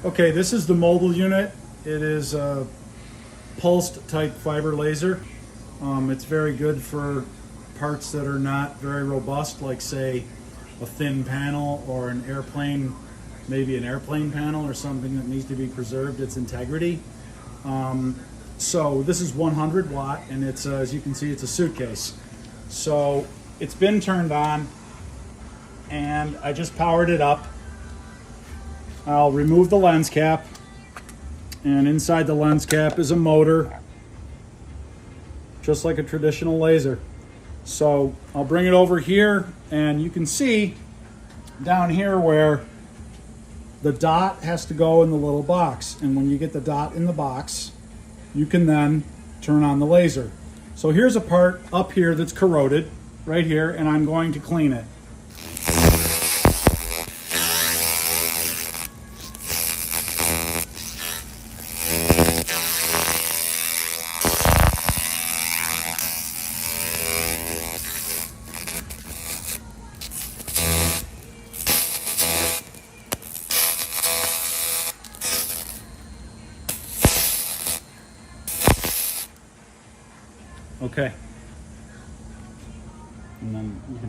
Okay, this is the mobile unit. It is a pulsed type fiber laser. It's very good for parts that are not very robust, like say a thin panel or an airplane, maybe an airplane panel or something that needs to be preserved its integrity. So this is 100 watt, and it's as you can see, it's a suitcase. So it's been turned on, and I just powered it up. I'll remove the lens cap, and inside the lens cap is a motor, just like a traditional laser. So I'll bring it over here, and you can see down here where the dot has to go in the little box. And when you get the dot in the box, you can then turn on the laser. So here's a part up here that's corroded right here, and I'm going to clean it. Okay. And then you can